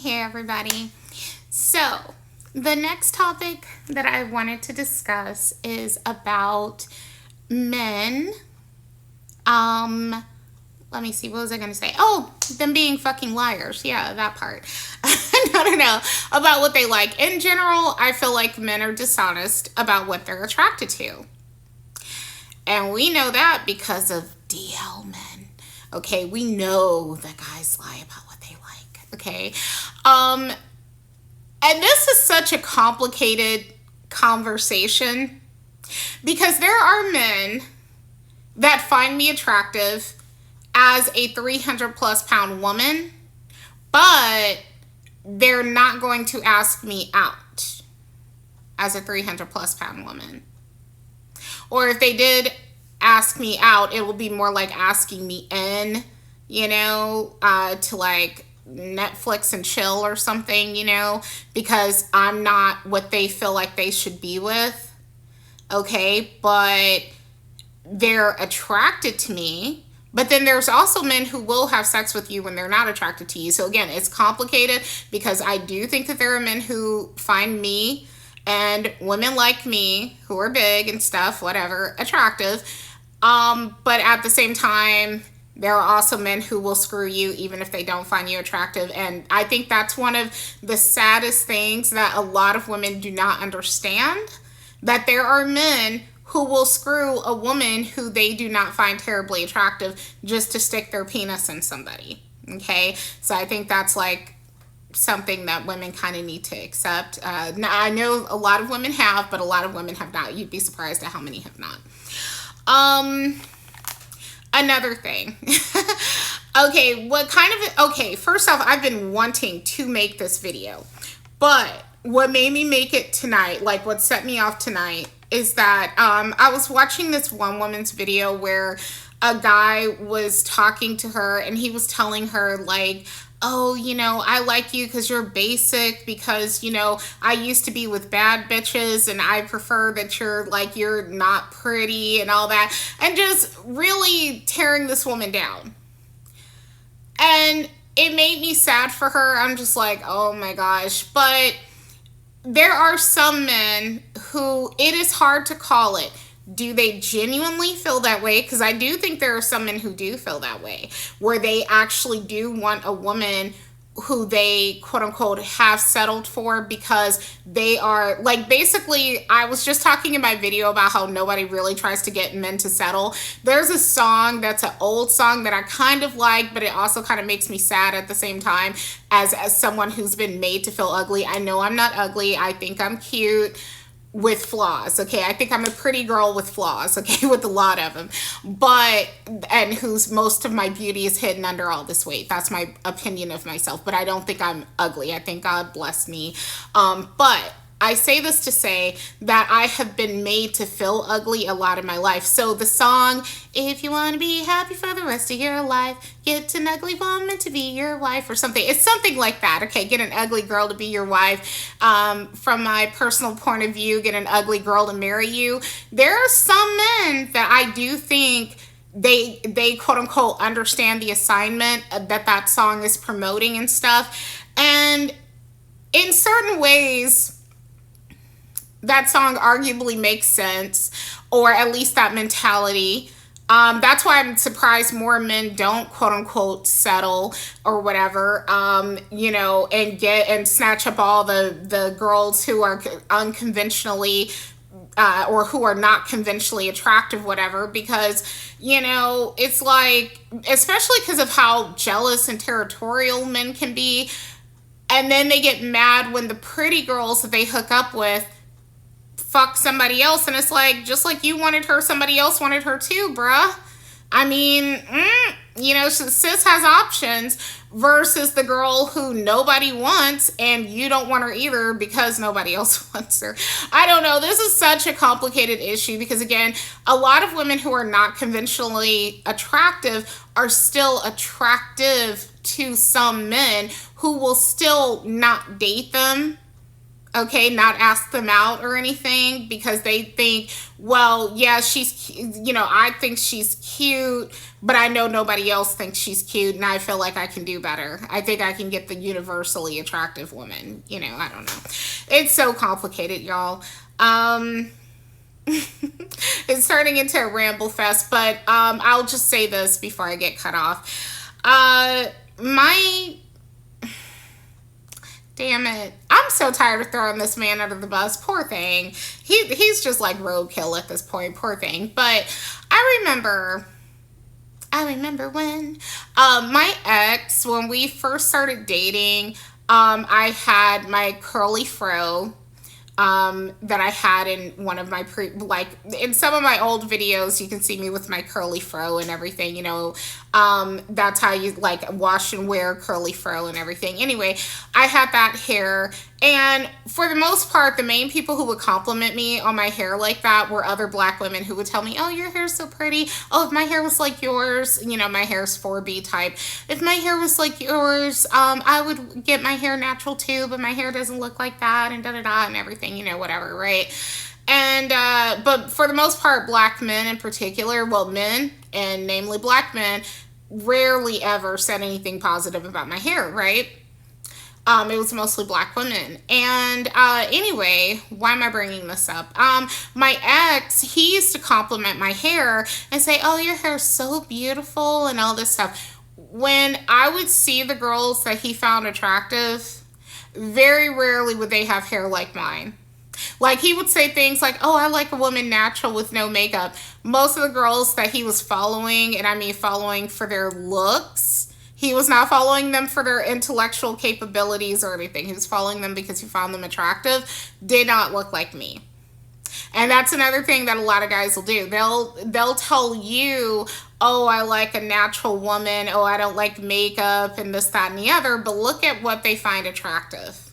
Hey everybody. So the next topic that I wanted to discuss is about men. Let me see, what was I gonna say? Oh, them being fucking liars. Yeah, that part. No. About what they like. In general, I feel like men are dishonest about what they're attracted to. And we know that because of DL men. Okay, we know that guys lie about what they like. Okay. And this is such a complicated conversation because there are men that find me attractive as a 300 plus pound woman, but they're not going to ask me out as a 300 plus pound woman. Or if they did ask me out, it will be more like asking me in, to like Netflix and chill or something, because I'm not what they feel like they should be with. Okay, but they're attracted to me. But then there's also men who will have sex with you when they're not attracted to you. So again, it's complicated because I do think that there are men who find me and women like me who are big and stuff, whatever, attractive. But at the same time, there are also men who will screw you even if they don't find you attractive. And I think that's one of the saddest things that a lot of women do not understand, that there are men who will screw a woman who they do not find terribly attractive just to stick their penis in somebody. Okay, so I think that's like something that women kind of need to accept. Now, I know a lot of women have, but a lot of women have not. You'd be surprised at how many have not. Another thing. Okay, first off, I've been wanting to make this video, but what made me make it tonight, like what set me off tonight, is that I was watching this one woman's video where a guy was talking to her and he was telling her like, oh, I like you because you're basic, because, I used to be with bad bitches and I prefer that you're not pretty and all that, and just really tearing this woman down. And it made me sad for her. I'm just like, oh my gosh. But there are some men who it is hard to call it. Do they genuinely feel that way? Because I do think there are some men who do feel that way, where they actually do want a woman who they quote unquote have settled for because they are like, basically, I was just talking in my video about how nobody really tries to get men to settle. There's a song that's an old song that I kind of like, but it also kind of makes me sad at the same time as someone who's been made to feel ugly. I know I'm not ugly. I think I'm cute with flaws. Okay, I think I'm a pretty girl with flaws. Okay, with a lot of them, and whose most of my beauty is hidden under all this weight. That's my opinion of myself, but I don't think I'm ugly. I think God blessed me. But I say this to say that I have been made to feel ugly a lot in my life. So the song, if you want to be happy for the rest of your life, get an ugly woman to be your wife, or something. It's something like that. Okay, get an ugly girl to be your wife. From my personal point of view, get an ugly girl to marry you. There are some men that I do think they quote unquote understand the assignment that song is promoting and stuff. And in certain ways, that song arguably makes sense, or at least that mentality. That's why I'm surprised more men don't quote unquote settle or whatever, and snatch up all the girls who are unconventionally or who are not conventionally attractive, whatever, because, it's like, especially because of how jealous and territorial men can be. And then they get mad when the pretty girls that they hook up with fuck somebody else, and it's like, just like you wanted her, somebody else wanted her too, bruh. I mean, sis has options versus the girl who nobody wants and you don't want her either because nobody else wants her. I don't know. This is such a complicated issue because, again, a lot of women who are not conventionally attractive are still attractive to some men who will still not date them Okay, not ask them out or anything because they think, well, yeah, I think she's cute, but I know nobody else thinks she's cute, and I feel like I can do better. I think I can get the universally attractive woman. I don't know. It's so complicated, y'all. It's turning into a ramble fest, but I'll just say this before I get cut off. My Damn it. I'm so tired of throwing this man under the bus. Poor thing. He's just like roadkill at this point. Poor thing. But I remember when my ex, when we first started dating, I had my curly fro that I had in one of my in some of my old videos, you can see me with my curly fro and everything, that's how you like wash and wear curly fro and everything. Anyway, I had that hair, and for the most part, the main people who would compliment me on my hair like that were other black women who would tell me, oh, your hair's so pretty. Oh, if my hair was like yours, my hair's 4B type. If my hair was like yours, I would get my hair natural too, but my hair doesn't look like that, and da-da-da and everything, whatever, right? And, but for the most part, black men in particular, well, men, and namely black men, rarely ever said anything positive about my hair, right? It was mostly black women. And anyway, why am I bringing this up? My ex, he used to compliment my hair and say, oh, your hair's so beautiful and all this stuff. When I would see the girls that he found attractive, very rarely would they have hair like mine. Like, he would say things like, oh, I like a woman natural with no makeup. Most of the girls that he was following, and I mean following for their looks, he was not following them for their intellectual capabilities or anything. He was following them because he found them attractive, did not look like me. And that's another thing that a lot of guys will do. They'll tell you, oh, I like a natural woman. Oh, I don't like makeup and this, that, and the other. But look at what they find attractive,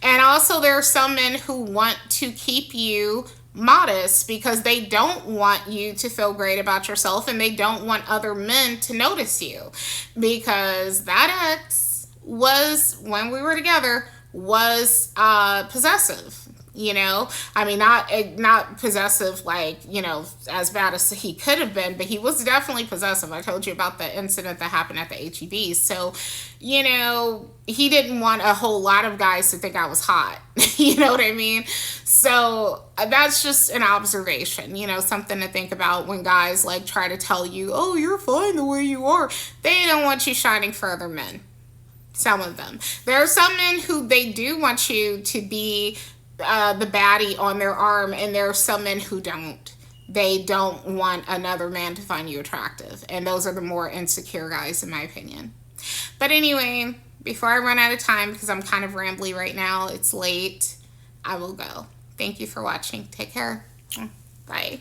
And also there are some men who want to keep you modest because they don't want you to feel great about yourself, and they don't want other men to notice you, because that ex was, when we were together, was possessive. I mean, not possessive like, as bad as he could have been, but he was definitely possessive. I told you about the incident that happened at the HEB. So, he didn't want a whole lot of guys to think I was hot. You know what I mean? So that's just an observation, something to think about when guys like try to tell you, oh, you're fine the way you are. They don't want you shining for other men. Some of them. There are some men who they do want you to be the baddie on their arm, and there are some men who don't. They don't want another man to find you attractive, and those are the more insecure guys, in my opinion. But anyway, before I run out of time, because I'm kind of rambly right now, it's late, I will go. Thank you for watching. Take care. Bye.